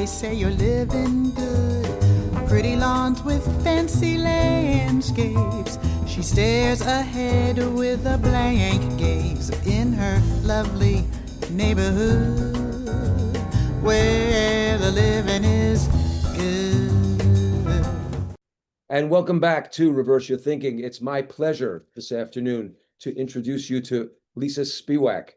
They say you're living good. Pretty lawns with fancy landscapes. She stares ahead with a blank gaze in her lovely neighborhood where the living is good. And welcome back to Reverse Your Thinking. It's my pleasure this afternoon to introduce you to Lisa Spiwak.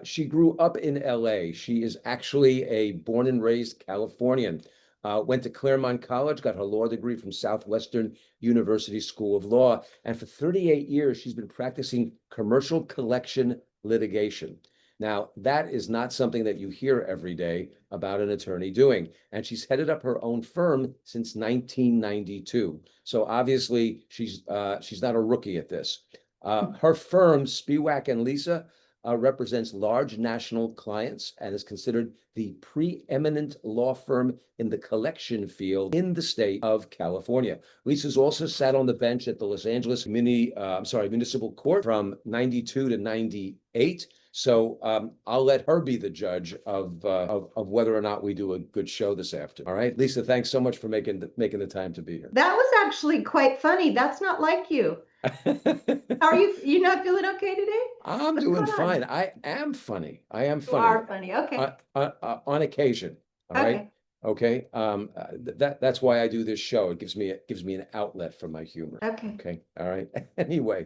She grew up in LA. She is actually a born and raised Californian. Went to Claremont College, got her law degree from Southwestern University School of Law. And for 38 years, she's been practicing commercial collection litigation. Now, that is not something that you hear every day about an attorney doing. And she's headed up her own firm since 1992. So obviously, she's not a rookie at this. Her firm, Spiwak and Lisa, represents large national clients and is considered the preeminent law firm in the collection field in the state of California. Lisa's also sat on the bench at the Los Angeles Municipal Court from 92 to 98. So I'll let her be the judge of whether or not we do a good show this afternoon. All right, Lisa, thanks so much for making the time to be here. That was actually quite funny. That's not like you. How are you? You not feeling okay today? I'm doing fine. I am funny. I am funny. You are funny. Okay. On occasion. All right. Okay. That's why I do this show. It gives me an outlet for my humor. Okay. Okay. All right. Anyway,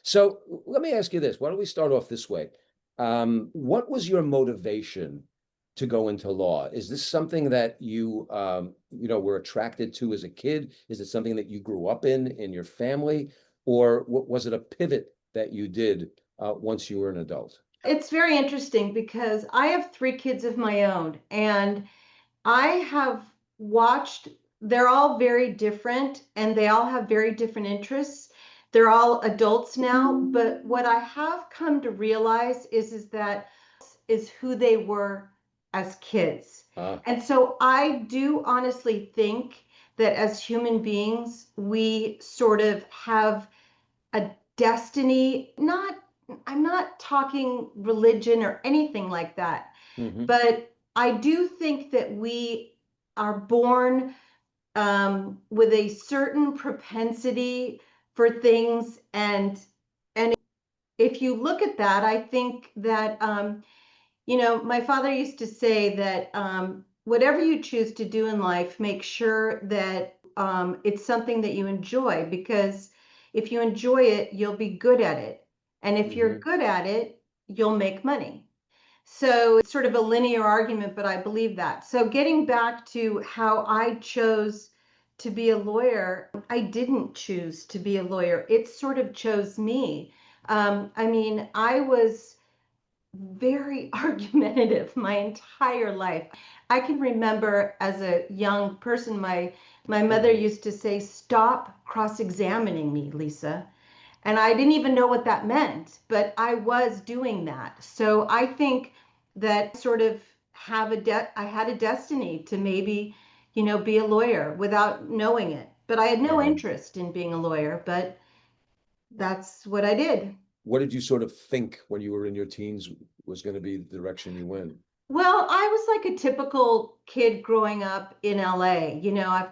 so let me ask you this. Why don't we start off this way? What was your motivation to go into law? Is this something that you were attracted to as a kid? Is it something that you grew up in your family? Or was it a pivot that you did once you were an adult? It's very interesting because I have 3 kids of my own, and I have watched, they're all very different and they all have very different interests. They're all adults now, but what I have come to realize is that is who they were as kids. And so I do honestly think that as human beings, we sort of have a destiny. I'm not talking religion or anything like that, but I do think that we are born with a certain propensity for things, and if you look at that, I think that my father used to say that whatever you choose to do in life, make sure that it's something that you enjoy, because if you enjoy it, you'll be good at it. And if you're good at it, you'll make money. So it's sort of a linear argument, but I believe that. So getting back to how I chose to be a lawyer, I didn't choose to be a lawyer. It sort of chose me. I was very argumentative my entire life. I can remember as a young person, my mother used to say, "Stop cross-examining me, Lisa." And I didn't even know what that meant, but I was doing that. So I think that sort of I had a destiny to maybe, be a lawyer without knowing it. But I had no interest in being a lawyer, but that's what I did. What did you sort of think when you were in your teens was going to be the direction you went? Well, I was like a typical kid growing up in LA.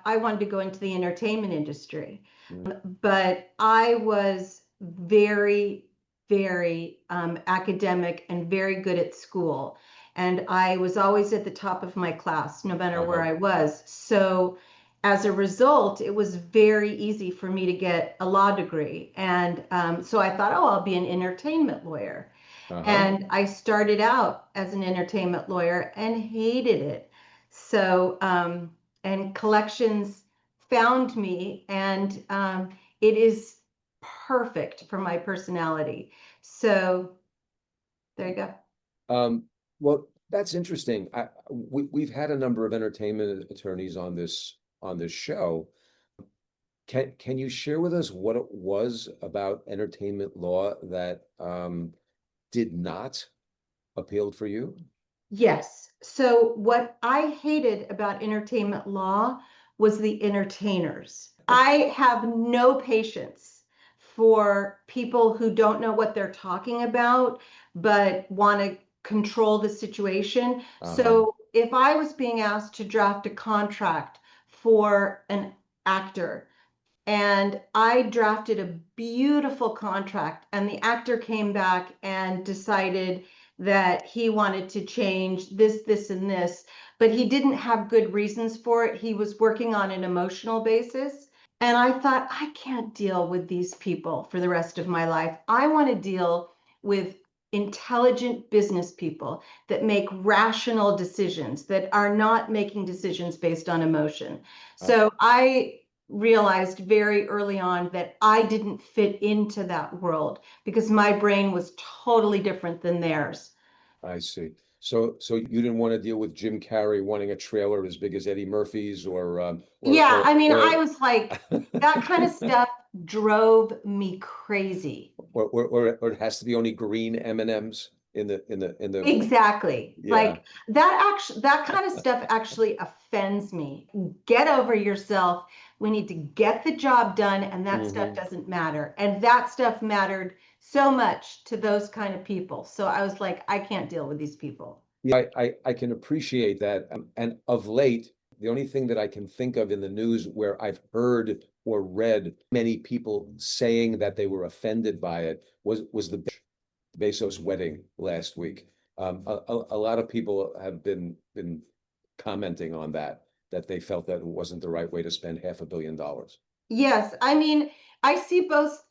I wanted to go into the entertainment industry, but I was very, very academic and very good at school. And I was always at the top of my class, no matter where I was. So as a result, it was very easy for me to get a law degree. And so I thought, oh, I'll be an entertainment lawyer. And I started out as an entertainment lawyer and hated it. So, and collections found me, and it is perfect for my personality. So there you go. Well, that's interesting. We've had a number of entertainment attorneys on this show. Can you share with us what it was about entertainment law that did not appeal for you? Yes. So what I hated about entertainment law was the entertainers. I have no patience for people who don't know what they're talking about, but want to control the situation. So if I was being asked to draft a contract for an actor, and I drafted a beautiful contract, and the actor came back and decided that he wanted to change this, and this, but he didn't have good reasons for it. He was working on an emotional basis. And I thought, I can't deal with these people for the rest of my life. I want to deal with intelligent business people that make rational decisions, that are not making decisions based on emotion. So I realized very early on that I didn't fit into that world because my brain was totally different than theirs. I see. So you didn't want to deal with Jim Carrey wanting a trailer as big as Eddie Murphy's, Yeah, I mean, I or was like, that kind of stuff drove me crazy. or it has to be only green M&Ms in the Exactly. yeah. Like that kind of stuff actually offends me. Get over yourself. We need to get the job done, and that stuff Hmm. doesn't matter. And that stuff mattered so much to those kind of people. So I was like, I can't deal with these people. Yeah, I can appreciate that. And of late, the only thing that I can think of in the news where I've heard or read many people saying that they were offended by it was the Bezos wedding last week. A lot of people have been commenting on that they felt that it wasn't the right way to spend $500 million. Yes, I mean, I see both,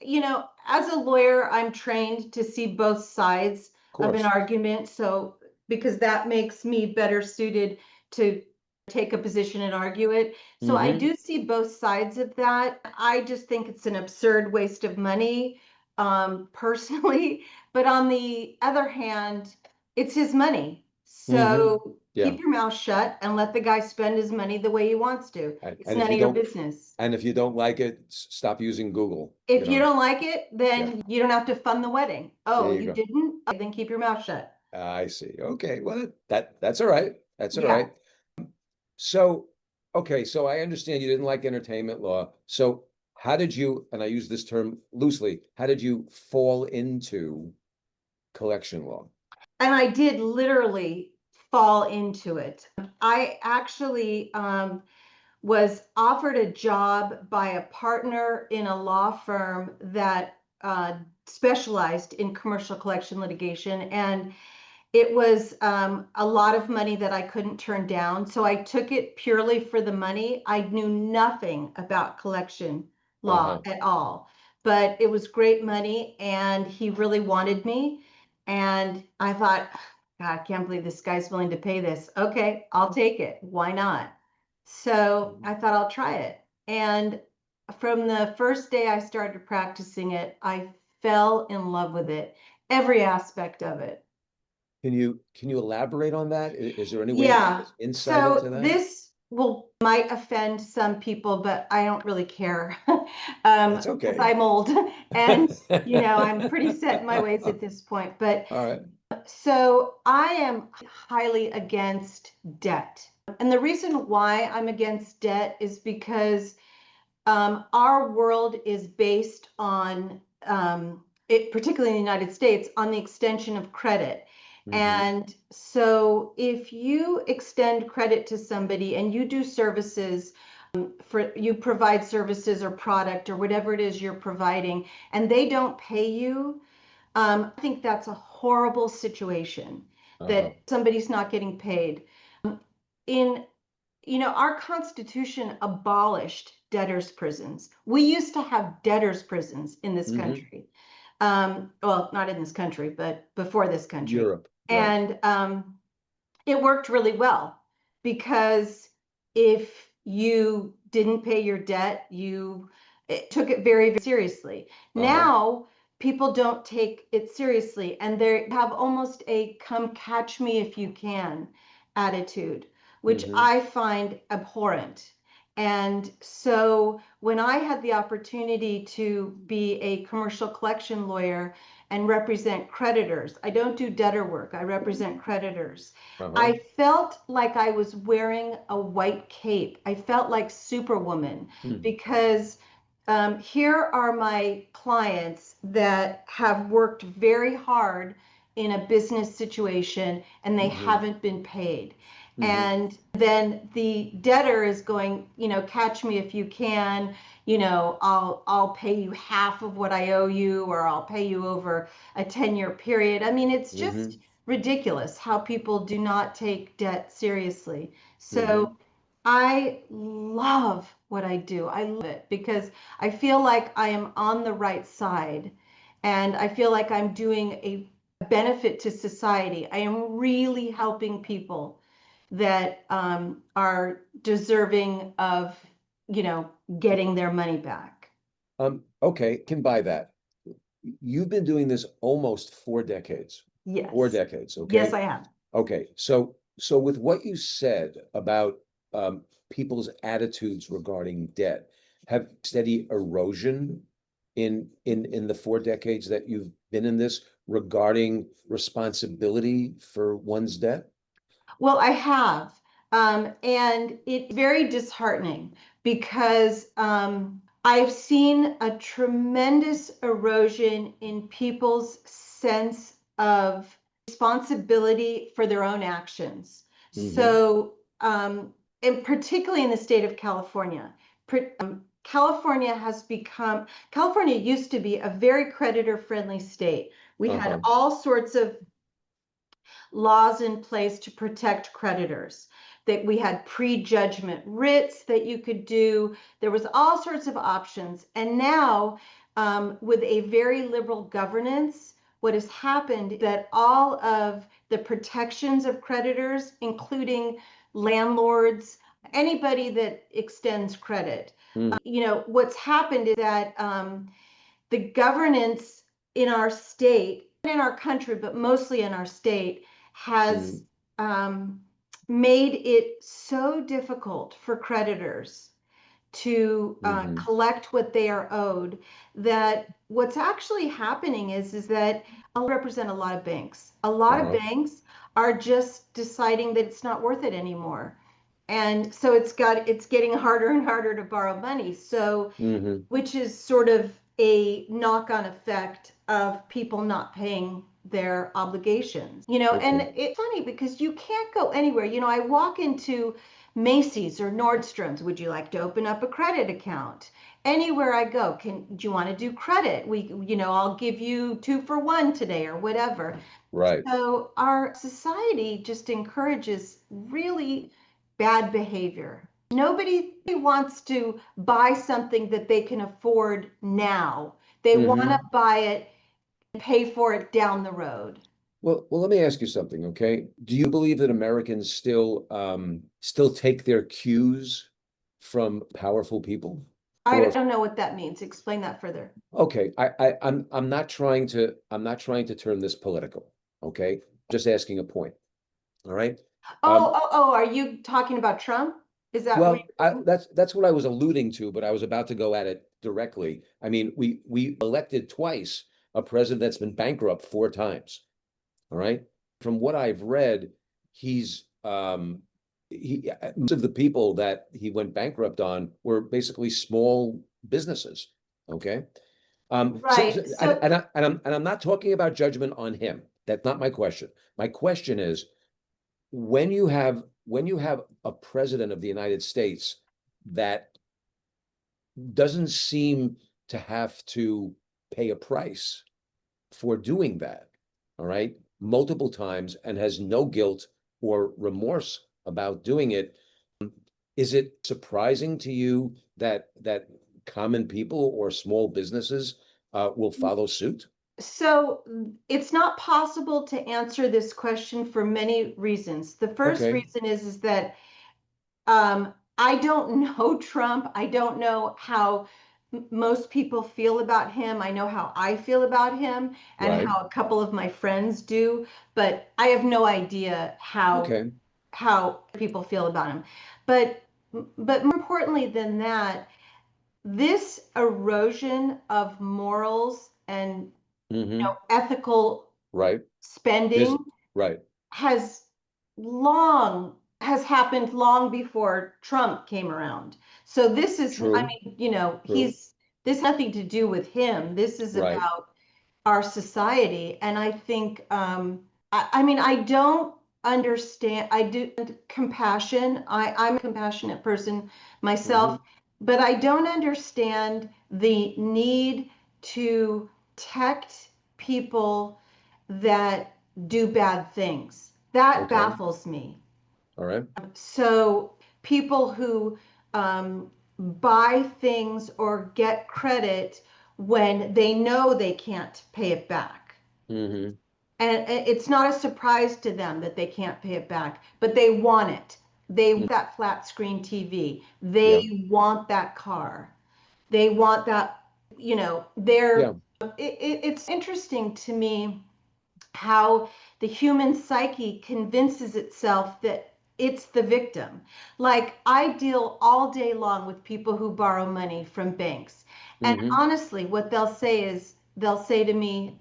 as a lawyer, I'm trained to see both sides Of of an course. argument. So, because that makes me better suited to take a position and argue it. So, I Hmm. do see both sides of that. I just think it's an absurd waste of money, personally. But on the other hand, it's his money. Hmm. So, Yeah. keep your mouth shut and let the guy spend his money the way he wants to. It's And if none you of your don't business. and if you don't like it, stop using Google, If you don't like it, Yeah, then you don't have to fund the wedding. there Oh, you you go. didn't? Then keep your mouth shut. I see. Okay. Well, that's all right. That's all Yeah. right. So, okay, so I understand you didn't like entertainment law. So how did you, and I use this term loosely, how did you fall into collection law? And I did literally fall into it. I actually was offered a job by a partner in a law firm that specialized in commercial collection litigation. And it was a lot of money that I couldn't turn down. So I took it purely for the money. I knew nothing about collection law Uh-huh. at all, but it was great money and he really wanted me. And I thought, God, I can't believe this guy's willing to pay this. Okay, I'll take it. Why not? So I thought I'll try it. And from the first day I started practicing it, I fell in love with it, every aspect of it. Can you elaborate on that? Is there any way to give Yeah. us insight So into that? this will might offend some people, but I don't really care. That's Because okay. I'm old and I'm pretty set in my ways at this point. But All right. so I am highly against debt. And the reason why I'm against debt is because our world is based on it, particularly in the United States, on the extension of credit. Hmm. And so if you extend credit to somebody and you do services, for you provide services or product or whatever it is you're providing, and they don't pay you, I think that's a horrible situation Uh-huh. that somebody's not getting paid. In our Constitution abolished debtors' prisons. We used to have debtors' prisons in this Hmm. country. Well, not in this country, but before this country. Europe, right. And it worked really well because if you didn't pay your debt, you took it very, very seriously. Uh-huh. Now, people don't take it seriously and they have almost a come catch me if you can attitude, which Hmm. I find abhorrent. And so when I had the opportunity to be a commercial collection lawyer and represent creditors, I don't do debtor work, I represent creditors. Uh-huh. I felt like I was wearing a white cape. I felt like Superwoman Hmm. because here are my clients that have worked very hard in a business situation and they Hmm. haven't been paid. And then the debtor is going, catch me if you can, I'll pay you half of what I owe you, or I'll pay you over a 10-year period. I mean, it's just ridiculous how people do not take debt seriously. So I love what I do. I love it because I feel like I am on the right side, and I feel like I'm doing a benefit to society. I am really helping people that are deserving of, getting their money back. Okay, can buy that. You've been doing this almost 4 decades. Yes. 4 decades, Yes, okay? I have. Okay, so with what you said about people's attitudes regarding debt, have steady erosion in the 4 decades that you've been in this regarding responsibility for one's debt? Well, I have. And it's very disheartening because I've seen a tremendous erosion in people's sense of responsibility for their own actions. So, and particularly in the state of California, California used to be a very creditor friendly state. We had all sorts of laws in place to protect creditors, that we had prejudgment writs that you could do. There was all sorts of options. And now, with a very liberal governance, what has happened is that all of the protections of creditors, including landlords, anybody that extends credit, what's happened is that the governance in our state, in our country, but mostly in our state, has made it so difficult for creditors to collect what they are owed, that what's actually happening is that I represent a lot of banks. A lot of banks are just deciding that it's not worth it anymore. And so it's getting harder and harder to borrow money. So, which is sort of a knock-on effect of people not paying their obligations. And it's funny because you can't go anywhere. I walk into Macy's or Nordstrom's. Would you like to open up a credit account? Anywhere I go, do you want to do credit? I'll give you 2 for 1 today or whatever. Right. So our society just encourages really bad behavior. Nobody wants to buy something that they can afford now. They want to buy it and pay for it down the road. Well, let me ask you something, okay? Do you believe that Americans still take their cues from powerful people? I don't know what that means. Explain that further. Okay, I'm not trying to turn this political, okay? Just asking a point. All right. Are you talking about Trump? Is that Well, that's what I was alluding to, but I was about to go at it directly. I mean, we elected twice a president that's been bankrupt 4 times. All right. From what I've read, most of the people that he went bankrupt on were basically small businesses. Okay. right. I'm not talking about judgment on him. That's not my question. My question is, when you have a president of the United States that doesn't seem to have to pay a price for doing that, all right, multiple times, and has no guilt or remorse about doing it, is it surprising to you that common people or small businesses will follow suit? So it's not possible to answer this question for many reasons. The first reason is that I don't know Trump. I don't know how most people feel about him. I know how I feel about him and how a couple of my friends do, but I have no idea how people feel about him. But more importantly than that, this erosion of morals and ethical spending has happened long before Trump came around. So this is, I mean, this has nothing to do with him. This is about our society. And I think, I mean, I don't understand. I do compassion. I'm a compassionate person Hmm. myself, but I don't understand the need to protect people that do bad things. That Okay. baffles me. All right. So people who buy things or get credit when they know they can't pay it back. Hmm. And it's not a surprise to them that they can't pay it back, but they want it. They want that flat screen TV. Yeah. They want that car. They want that, Yeah. it's interesting to me how the human psyche convinces itself that it's the victim. Like I deal all day long with people who borrow money from banks. And Hmm. honestly, what they'll say is, they'll say to me,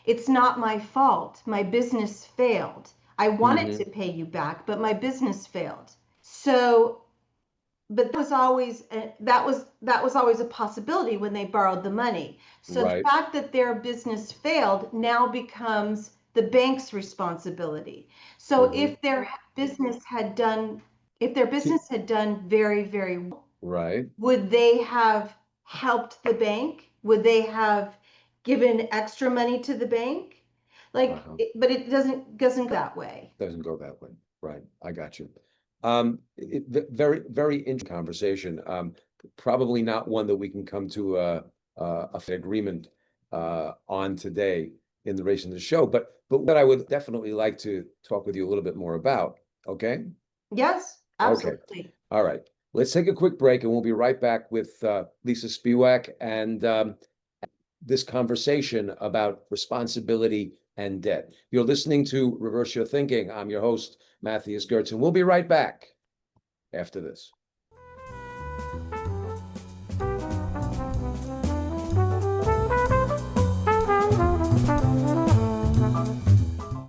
it's not my fault. My business failed. I wanted to Hmm. pay you back, but my business failed. So but that was always a possibility when they borrowed the money. So the Right. fact that their business failed now becomes the bank's responsibility. So Hmm. if their See, business had done very, very well, right. would they have helped the bank? Would they have given extra money to the bank? Uh-huh. But it doesn't go that way. Doesn't go that way. Right. I got you. Very, very interesting conversation. Probably not one that we can come to a fair agreement on today in the race in the show, but what I would definitely like to talk with you a little bit more about. Okay. Yes, Okay. absolutely. All right. Let's take a quick break and we'll be right back with Lisa Spiwak and this conversation about responsibility and debt. You're listening to Reverse Your Thinking. I'm your host, Mathius Gertz, and we'll be right back after this.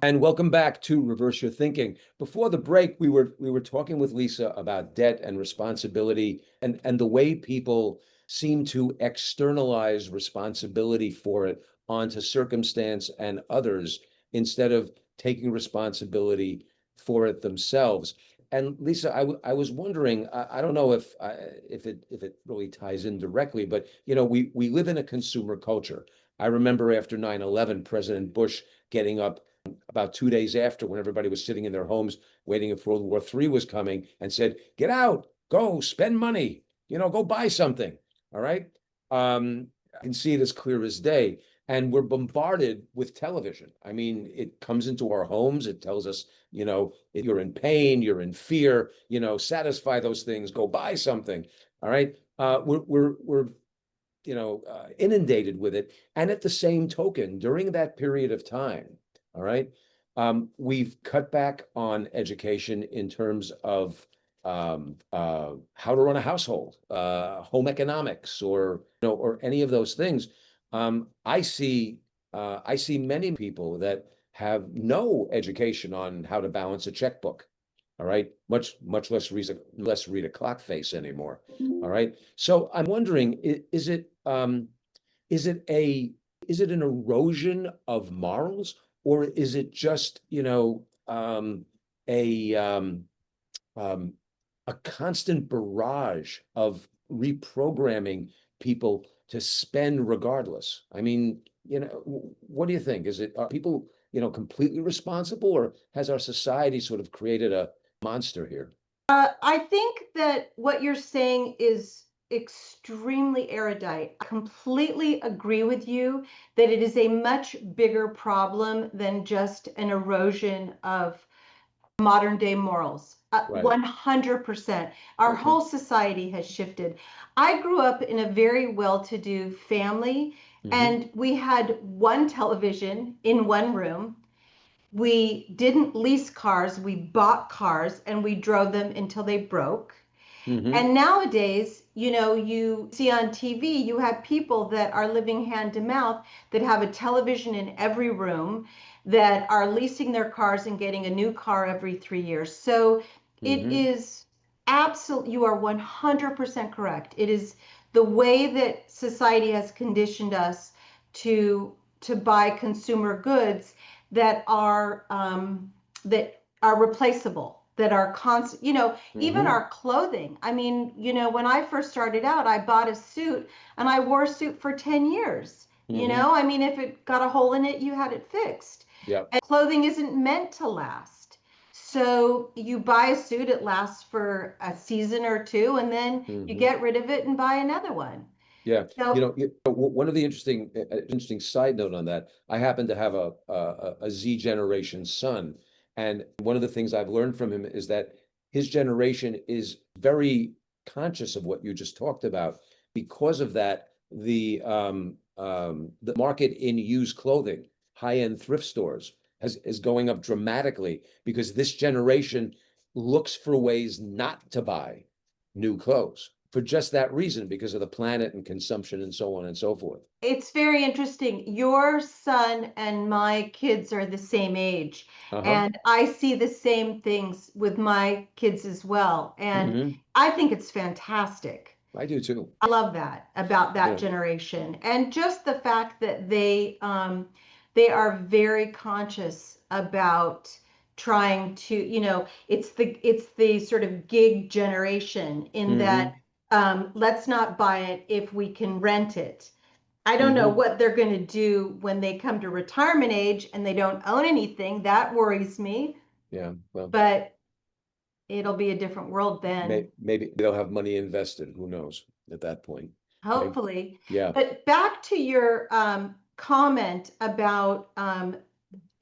And welcome back to Reverse Your Thinking. Before the break, we were talking with Lisa about debt and responsibility and the way people seem to externalize responsibility for it onto circumstance and others instead of taking responsibility for it themselves. And Lisa, I was wondering, I don't know if it really ties in directly, but we live in a consumer culture. I remember after 9/11, President Bush getting up about 2 days after, when everybody was sitting in their homes waiting if World War III was coming, and said, "Get out, go spend money, go buy something." All right. I can see it as clear as day. And we're bombarded with television. I mean, it comes into our homes. It tells us, if you're in pain, you're in fear, satisfy those things, go buy something. All right. We're inundated with it. And at the same token, during that period of time, all right, we've cut back on education in terms of how to run a household, home economics, or any of those things. I see many people that have no education on how to balance a checkbook. All right, much less read a clock face anymore. All right. So I'm wondering, is it a is it an erosion of morals, or is it just, a um, a constant barrage of reprogramming people to spend regardless? I mean, what do you think? Are people, completely responsible, or has our society sort of created a monster here? I think that what you're saying is extremely erudite. I completely agree with you that it is a much bigger problem than just an erosion of modern day morals. Right. 100%. Our Okay. whole society has shifted. I grew up in a very well to do family, Hmm. and we had one television in one room. We didn't lease cars, we bought cars and we drove them until they broke. Hmm. And nowadays, you see on TV, you have people that are living hand to mouth, that have a television in every room, that are leasing their cars and getting a new car every 3 years. So it Hmm. is absolute, you are 100% correct. It is the way that society has conditioned us to buy consumer goods that are that are replaceable, that are constant, even Mm-hmm. our clothing. I mean, when I first started out, I bought a suit and I wore a suit for 10 years. Mm-hmm. I mean, if it got a hole in it, you had it fixed. Yep. And clothing isn't meant to last. So you buy a suit, it lasts for a season or two, and then you Mm-hmm. get rid of it and buy another one. Yeah, So one of the interesting side note on that, I happen to have a Z generation son, and one of the things I've learned from him is that his generation is very conscious of what you just talked about. Because of that, the market in used clothing, high-end thrift stores, is going up dramatically because this generation looks for ways not to buy new clothes for just that reason, because of the planet and consumption and so on and so forth. it's very interesting. Your son and my kids are the same age, Uh-huh. and I see the same things with my kids as well. And Hmm. I think it's fantastic. I do too. I love that about that Yeah. generation, and just the fact that they are very conscious about trying to, it's the sort of gig generation in that Hmm. let's not buy it if we can rent it. I don't know Hmm. what they're going to do when they come to retirement age and they don't own anything. That worries me, Yeah. Well, but it'll be a different world then, maybe they'll have money invested. Who knows at that point? Okay. hopefully. Yeah. But back to your comment about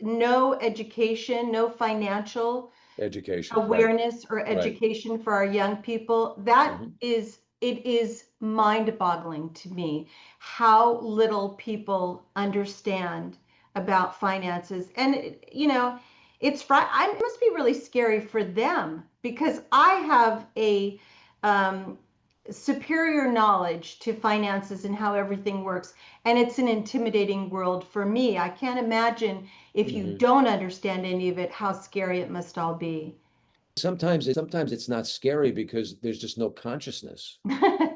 no education, no financial Education. Right. awareness or Right. education for our young people, that Hmm. is, it is mind-boggling to me how little people understand about finances. And it must be really scary for them because I have a um, superior knowledge to finances and how everything works, and it's an intimidating world for me. I can't imagine if you Hmm. don't understand any of it, how scary it must all be. Sometimes it's not scary because there's just no consciousness.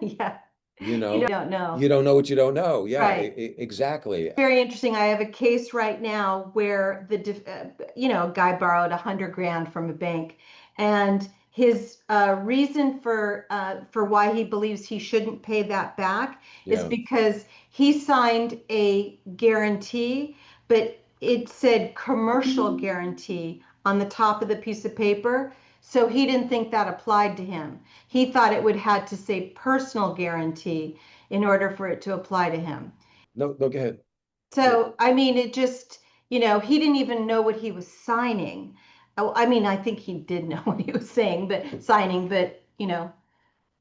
Yeah, You you know, don't know. you don't know what you don't know. Yeah, Right. exactly. Very interesting. I have a case right now where a guy borrowed 100 grand from a bank, and his reason for why he believes he shouldn't pay that back is Yeah. because he signed a guarantee, but it said commercial guarantee on the top of the piece of paper. So he didn't think that applied to him. He thought it would had to say personal guarantee in order for it to apply to him. No, no, go ahead. Yeah. So, I mean, it just, he didn't even know what he was signing. Oh, I mean, I think he did know what he was saying, but signing, but, that's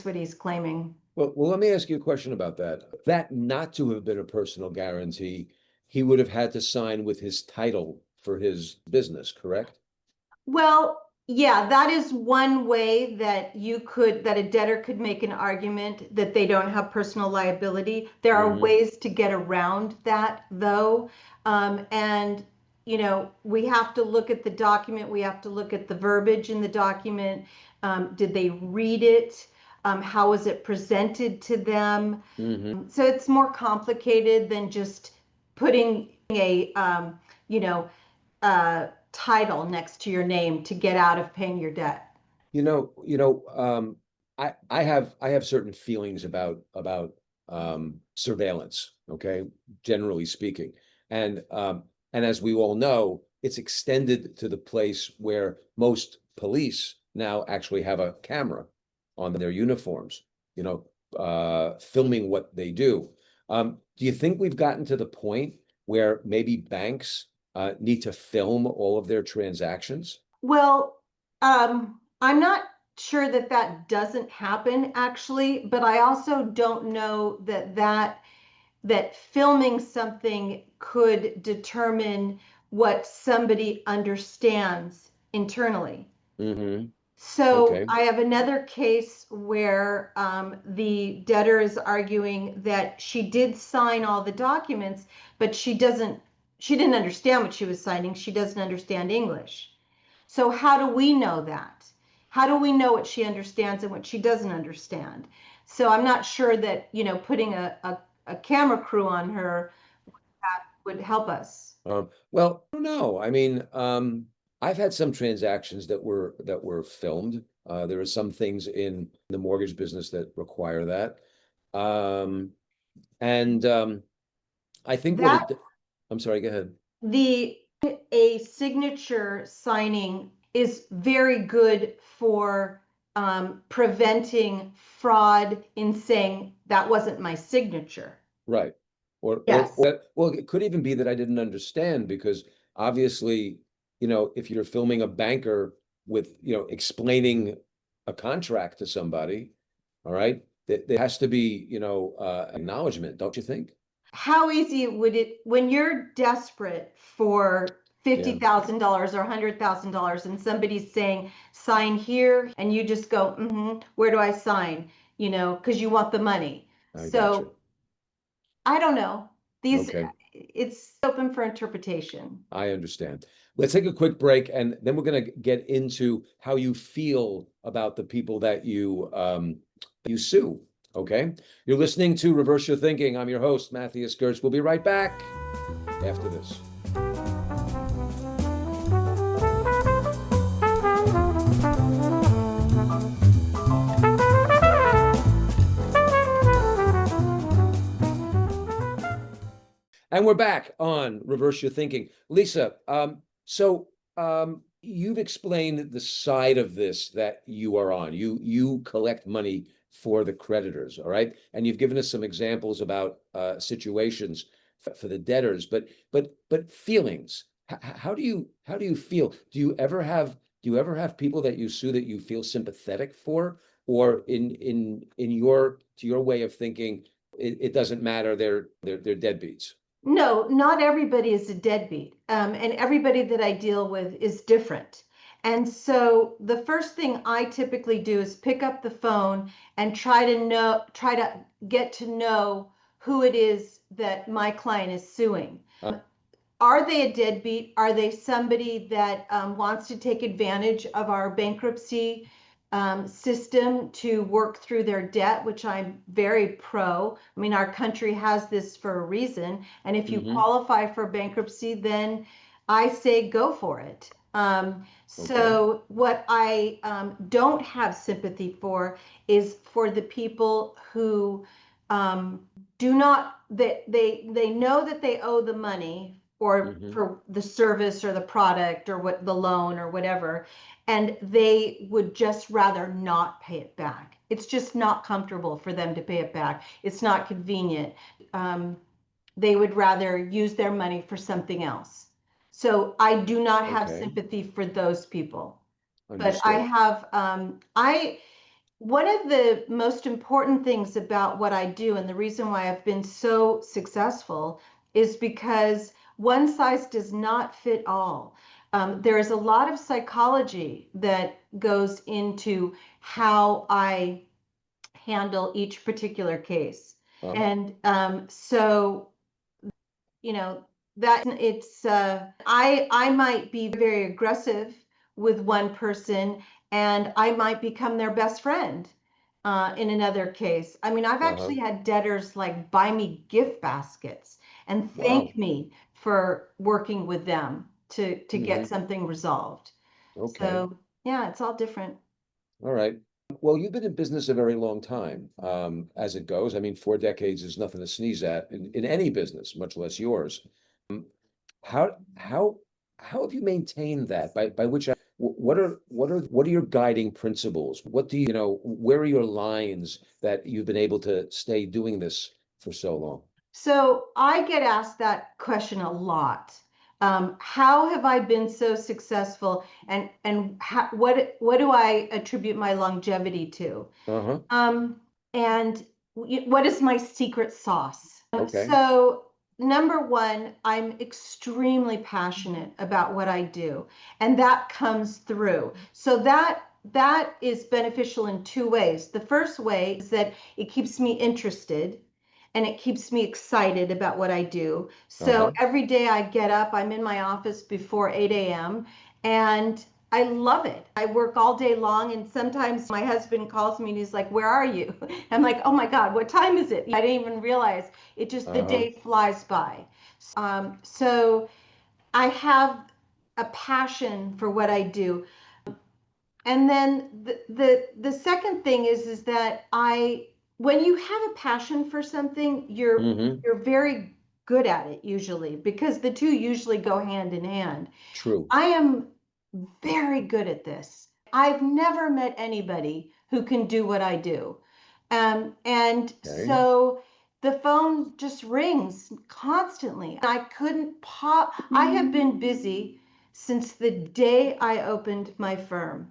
what he's claiming. Well, let me ask you a question about that. That not to have been a personal guarantee, he would have had to sign with his title for his business, correct? Well, yeah, that is one way that a debtor could make an argument that they don't have personal liability. There are Hmm. ways to get around that, though. And, we have to look at the document, we have to look at the verbiage in the document. Did they read it? How was it presented to them? Hmm. So it's more complicated than just putting a, you know, title next to your name to get out of paying your debt. I have certain feelings about surveillance, okay, generally speaking. And as we all know, it's extended to the place where most police now actually have a camera on their uniforms, filming what they do. Do you think we've gotten to the point where maybe banks need to film all of their transactions? Well, I'm not sure that that doesn't happen actually, but I also don't know that filming something could determine what somebody understands internally. Hmm. So Okay. I have another case where the debtor is arguing that she did sign all the documents, but she didn't understand what she was signing. She doesn't understand English. So how do we know that? How do we know what she understands and what she doesn't understand? So I'm not sure that, putting a camera crew on her would help us. Well, I don't know. I mean, I've had some transactions that were filmed. There are some things in the mortgage business that require that. Um, and I think what That it, I'm sorry, go ahead. the a signature signing is very good for preventing fraud in saying that wasn't my signature. Right. Yes. Well, it could even be that I didn't understand because obviously, if you're filming a banker with, explaining a contract to somebody, all right, there has to be, acknowledgement, don't you think? How easy would it, when you're desperate for Yeah, $50,000 or $100,000 and somebody's saying, sign here, and you just go, where do I sign? Because you want the money. I got you. So I don't know. These, Okay, it's open for interpretation. I understand. Let's take a quick break and then we're going to get into how you feel about the people that you sue. Okay. You're listening to Reverse Your Thinking. I'm your host, Mathius Gertz. We'll be right back after this. And we're back on Reverse Your Thinking. Lisa, you've explained the side of this that you are on. You collect money for the creditors, all right? And you've given us some examples about situations for the debtors, but feelings. How do you feel? Do you ever have people that you sue that you feel sympathetic for, or in your way of thinking, it doesn't matter. They're deadbeats. No, not everybody is a deadbeat. And everybody that I deal with is different. And so the first thing I typically do is pick up the phone and try to get to know who it is that my client is suing. Are they a deadbeat? Are they somebody that wants to take advantage of our bankruptcy system to work through their debt, which I'm very pro. I mean, our country has this for a reason. And if you Mm-hmm. qualify for bankruptcy, then I say go for it. Okay. So, what I don't have sympathy for is for the people who um, do not, they know that they owe the money or Mm-hmm. for the service or the product or what the loan or whatever, and they would just rather not pay it back. It's just not comfortable for them to pay it back. It's not convenient. Um, they would rather use their money for something else. So I do not have Okay. sympathy for those people. But I Understood. have, one of the most important things about what I do and the reason why I've been so successful is because one size does not fit all. There is a lot of psychology that goes into how I handle each particular case. Uh, And so you know that it's I might be very aggressive with one person and I might become their best friend in another case. I mean, I've uh-huh. actually had debtors like buy me gift baskets and Wow. thank me for working with them to get Mm-hmm. something resolved. Okay. So yeah, it's all different. All right. Well, you've been in business a very long time, as it goes. I mean, 4 decades is nothing to sneeze at in any business, much less yours. Um, how have you maintained that? By which what are your guiding principles? What do where are your lines that you've been able to stay doing this for so long? So I get asked that question a lot. How have I been so successful, and what do I attribute my longevity to? Uh-huh. Um, and what is my secret sauce? Okay. So, number one, I'm extremely passionate about what I do, and that comes through. So that is beneficial in two ways. The first way is that it keeps me interested and it keeps me excited about what I do. So Uh-huh. every day I get up, I'm in my office before 8 a.m. and I love it. I work all day long, and sometimes my husband calls me and he's like, "Where are you?" I'm like, "Oh my God, what time is it?" I didn't even realize it. Just the Uh-huh. day flies by. So I have a passion for what I do. And then the second thing is that when you have a passion for something, you're very good at it usually, because the two usually go hand in hand. True. I am very good at this. I've never met anybody who can do what I do. And Okay. so the phone just rings constantly. I have been busy since the day I opened my firm.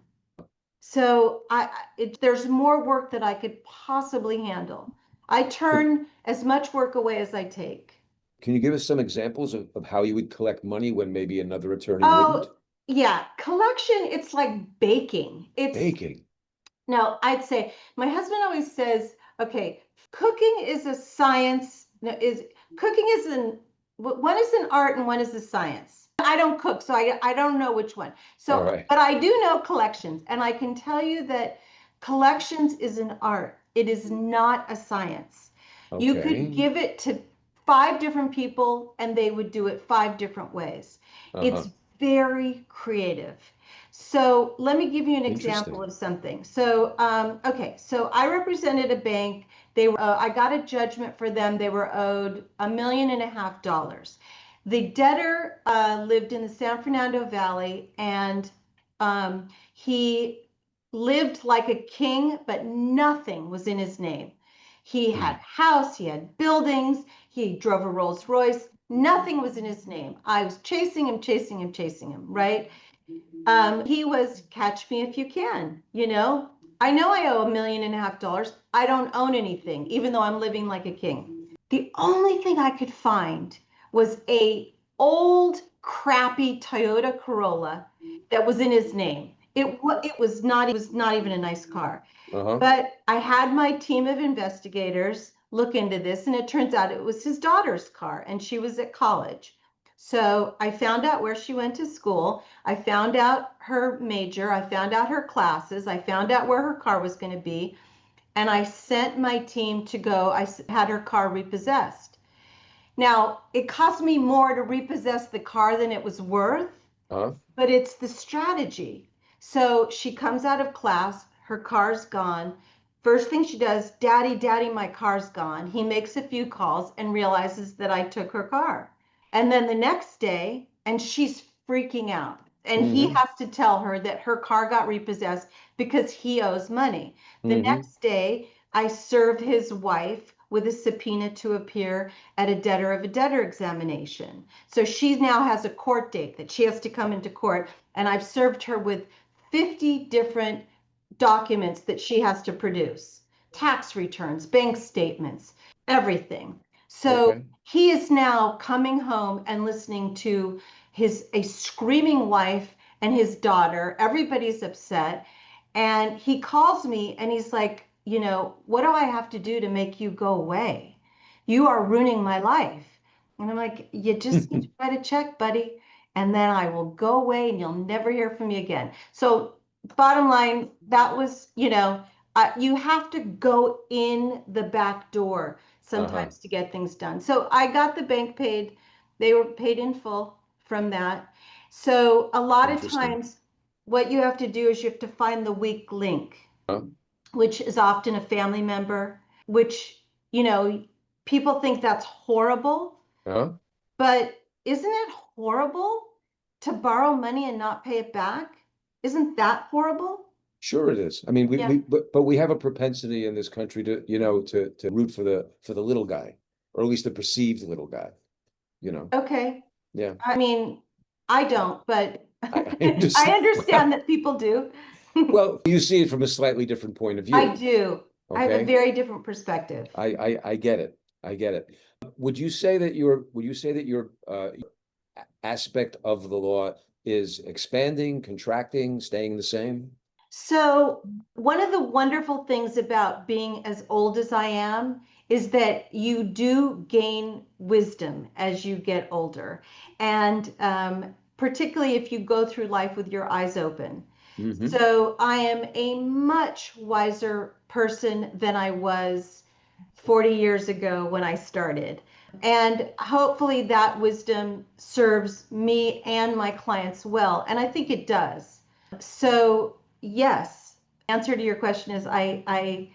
So there's more work that I could possibly handle. I turn as much work away as I take. Can you give us some examples of how you would collect money when maybe another attorney wouldn't? Oh, yeah. Collection, it's like baking. Baking. Now, I'd say my husband always says, okay, cooking is a science. No, cooking is one is an art and one is a science. I don't cook, so I don't know which one. All So, right. but I do know collections, and I can tell you that collections is an art. It is not a science. You Okay. could give it to 5 different people, and they would do it 5 different ways. It's very creative. So let me give you an example Interesting. of something. So, okay, so I represented a bank. I got a judgment for them. They were owed $1.5 million. The debtor lived in the San Fernando Valley, and he lived like a king, but nothing was in his name. He had a house, he had buildings, he drove a Rolls Royce. Nothing was in his name. I was chasing him, chasing him, chasing him, right? He was catch me if you can, you know. I know I owe $1.5 million. I don't own anything, even though I'm living like a king. The only thing I could find was a old crappy Toyota Corolla that was in his name. It was not even a nice car. But I had my team of investigators look into this, and it turns out it was his daughter's car, and she was at college. So I found out where she went to school. I found out her major. I found out her classes. I found out where her car was going to be. And I sent my team to go. I had her car repossessed. Now, it cost me more to repossess the car than it was worth, but it's the strategy. So she comes out of class, her car's gone. First thing she does, Daddy, Daddy, my car's gone. He makes a few calls and realizes that I took her car. And then the next day, and she's freaking out. And he has to tell her that her car got repossessed because he owes money. The next day, I served his wife with a subpoena to appear at a debtor of a debtor examination. So she now has a court date that she has to come into court. And I've served her with 50 different documents that she has to produce, tax returns, bank statements, everything. So he is now coming home and listening to a screaming wife and his daughter. Everybody's upset. And he calls me and he's like, you know, what do I have to do to make you go away? You are ruining my life. And I'm like, you just need to write a check, buddy. And then I will go away and you'll never hear from me again. So bottom line, that was, you know, you have to go in the back door sometimes to get things done. So I got the bank paid. They were paid in full from that. So a lot of times what you have to do is you have to find the weak link, which is often a family member, which, you know, people think that's horrible. But isn't it horrible to borrow money and not pay it back? Isn't that horrible? Sure it is. I mean, but we have a propensity in this country to, you know, to root for the little guy, or at least the perceived little guy, you know. Okay. Yeah. I mean, I don't, but I I understand that people do. Well, you see it from a slightly different point of view. I do. I have a Okay. very different perspective. I get it. I get it. Would you say that your aspect of the law is expanding, contracting, staying the same? So one of the wonderful things about being as old as I am is that you do gain wisdom as you get older. And particularly if you go through life with your eyes open. So I am a much wiser person than I was 40 years ago when I started. And hopefully that wisdom serves me and my clients well. And I think it does. So, yes, answer to your question is I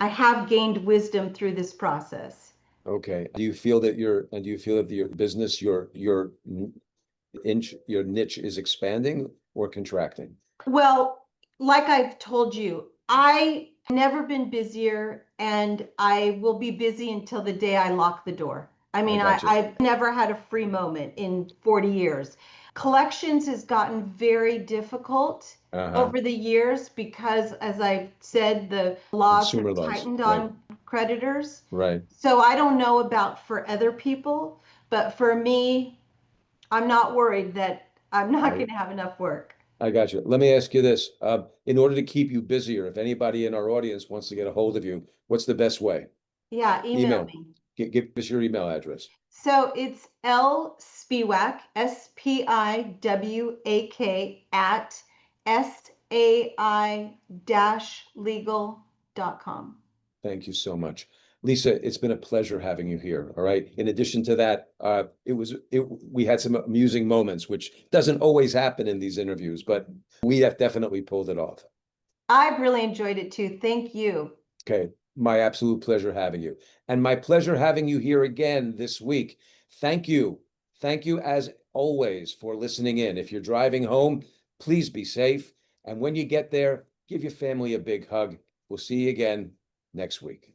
have gained wisdom through this process. Okay. Do you feel that your business, your niche is expanding or contracting? Well, like I've told you, I never been busier and I will be busy until the day I lock the door. I I mean, got you. I've never had a free moment in 40 years. Collections has gotten very difficult Uh-huh. over the years because, as I've said, the laws Consumer have laws. tightened Right. on creditors. Right. So I don't know about for other people, but for me, I'm not worried that I'm not I going to have enough work. I got you. Let me ask you this. In order to keep you busier, if anybody in our audience wants to get a hold of you, what's the best way? Yeah, email Email. me. Give us your email address. So it's L Spiwak, Spiwak at sai-legal.com. Thank you so much. Lisa, it's been a pleasure having you here. All right. In addition to that, we had some amusing moments, which doesn't always happen in these interviews, but we have definitely pulled it off. I've really enjoyed it too. Thank you. Okay. My absolute pleasure having you. And my pleasure having you here again this week. Thank you. Thank you as always for listening in. If you're driving home, please be safe. And when you get there, give your family a big hug. We'll see you again next week.